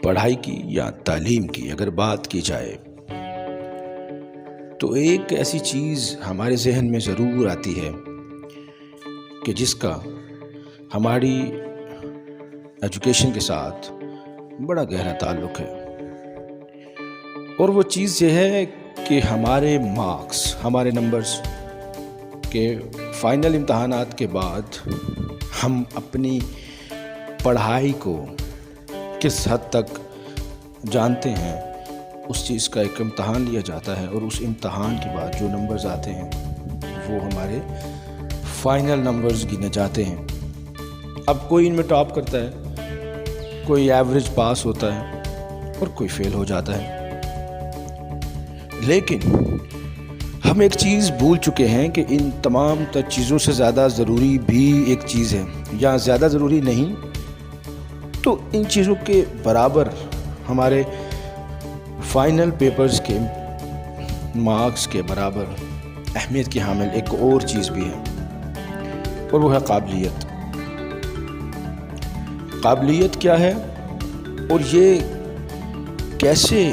پڑھائی کی یا تعلیم کی اگر بات کی جائے تو ایک ایسی چیز ہمارے ذہن میں ضرور آتی ہے کہ جس کا ہماری ایجوکیشن کے ساتھ بڑا گہرا تعلق ہے، اور وہ چیز یہ ہے کہ ہمارے مارکس، ہمارے نمبرز کے فائنل امتحانات کے بعد ہم اپنی پڑھائی کو کس حد تک جانتے ہیں، اس چیز کا ایک امتحان لیا جاتا ہے، اور اس امتحان کے بعد جو نمبرز آتے ہیں وہ ہمارے فائنل نمبرز گنے جاتے ہیں۔ اب کوئی ان میں ٹاپ کرتا ہے، کوئی ایوریج پاس ہوتا ہے اور کوئی فیل ہو جاتا ہے، لیکن ہم ایک چیز بھول چکے ہیں کہ ان تمام چیزوں سے زیادہ ضروری بھی ایک چیز ہے، یا زیادہ ضروری نہیں تو ان چیزوں کے برابر ہمارے فائنل پیپرز کے مارکس کے برابر اہمیت کی حامل ایک اور چیز بھی ہے، اور وہ ہے قابلیت۔ قابلیت کیا ہے اور یہ کیسے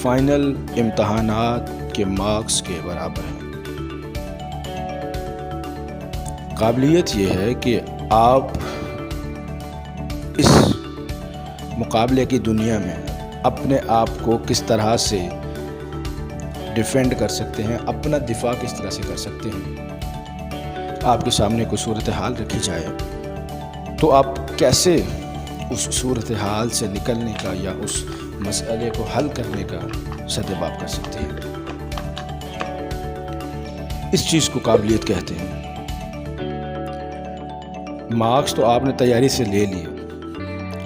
فائنل امتحانات کے مارکس کے برابر ہے؟ قابلیت یہ ہے کہ آپ اس مقابلے کی دنیا میں اپنے آپ کو کس طرح سے ڈیفینڈ کر سکتے ہیں، اپنا دفاع کس طرح سے کر سکتے ہیں۔ آپ کے سامنے کوئی صورتحال رکھی جائے تو آپ کیسے اس صورتحال سے نکلنے کا یا اس مسئلے کو حل کرنے کا سدباب کر سکتے ہیں۔ اس چیز کو قابلیت کہتے ہیں۔ مارکس تو آپ نے تیاری سے لے لیے،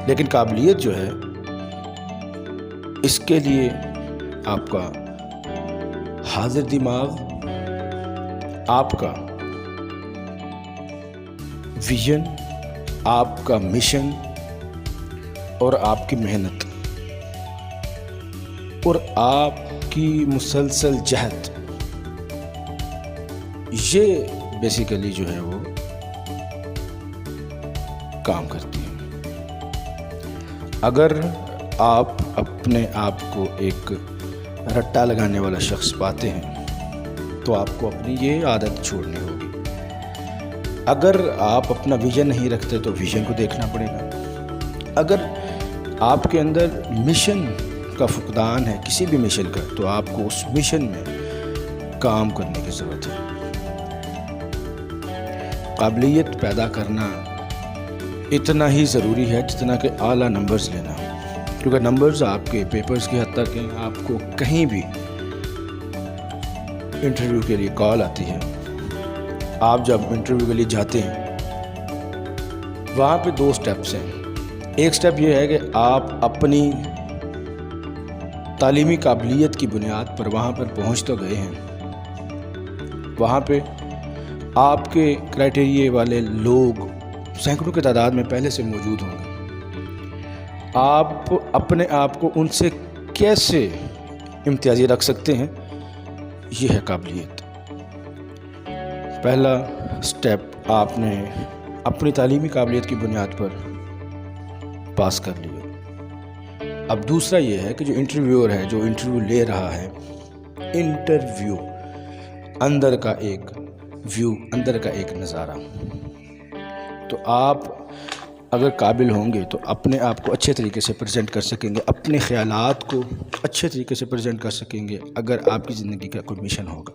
لیکن قابلیت جو ہے اس کے لیے آپ کا حاضر دماغ، آپ کا ویژن، آپ کا مشن اور آپ کی محنت اور آپ کی مسلسل جہد، یہ بیسیکلی جو ہے وہ کام کرتی ہے۔ اگر آپ اپنے آپ کو ایک رٹا لگانے والا شخص پاتے ہیں تو آپ کو اپنی یہ عادت چھوڑنی ہوگی۔ اگر آپ اپنا ویژن نہیں رکھتے تو ویژن کو دیکھنا پڑے گا۔ اگر آپ کے اندر مشن کا فقدان ہے، کسی بھی مشن کا، تو آپ کو اس مشن میں کام کرنے کی ضرورت ہے۔ قابلیت پیدا کرنا اتنا ہی ضروری ہے جتنا کہ اعلیٰ نمبرز لینا، کیونکہ نمبرز آپ کے پیپرز کی حد تک ہیں۔ آپ کو کہیں بھی انٹرویو کے لیے کال آتی ہے، آپ جب انٹرویو کے لیے جاتے ہیں وہاں پہ 2 سٹیپس ہیں۔ ایک سٹیپ یہ ہے کہ آپ اپنی تعلیمی قابلیت کی بنیاد پر وہاں پر پہنچ تو گئے ہیں، وہاں پہ آپ کے کرائٹیریے والے لوگ سینکڑوں کی تعداد میں پہلے سے موجود ہوں گے۔ آپ اپنے آپ کو ان سے کیسے امتیازی رکھ سکتے ہیں، یہ ہے قابلیت۔ پہلا سٹیپ آپ نے اپنی تعلیمی قابلیت کی بنیاد پر پاس کر لیا۔ اب دوسرا یہ ہے کہ جو انٹرویور ہے، جو انٹرویو لے رہا ہے، انٹرویو اندر کا ایک ویو، اندر کا ایک نظارہ، تو آپ اگر قابل ہوں گے تو اپنے آپ کو اچھے طریقے سے پریزنٹ کر سکیں گے، اپنے خیالات کو اچھے طریقے سے پریزنٹ کر سکیں گے اگر آپ کی زندگی کا کوئی مشن ہوگا۔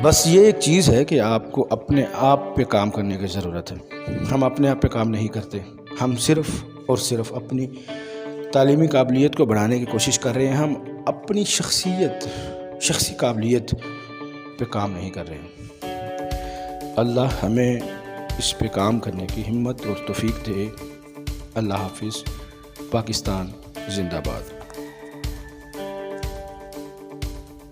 بس یہ ایک چیز ہے کہ آپ کو اپنے آپ پہ کام کرنے کی ضرورت ہے۔ ہم اپنے آپ پہ کام نہیں کرتے، ہم صرف اور صرف اپنی تعلیمی قابلیت کو بڑھانے کی کوشش کر رہے ہیں، ہم اپنی شخصی قابلیت پہ کام نہیں کر رہے ہیں۔ اللہ ہمیں اس پہ کام کرنے کی ہمت اور توفیق دے۔ اللہ حافظ۔ پاکستان زندہ باد۔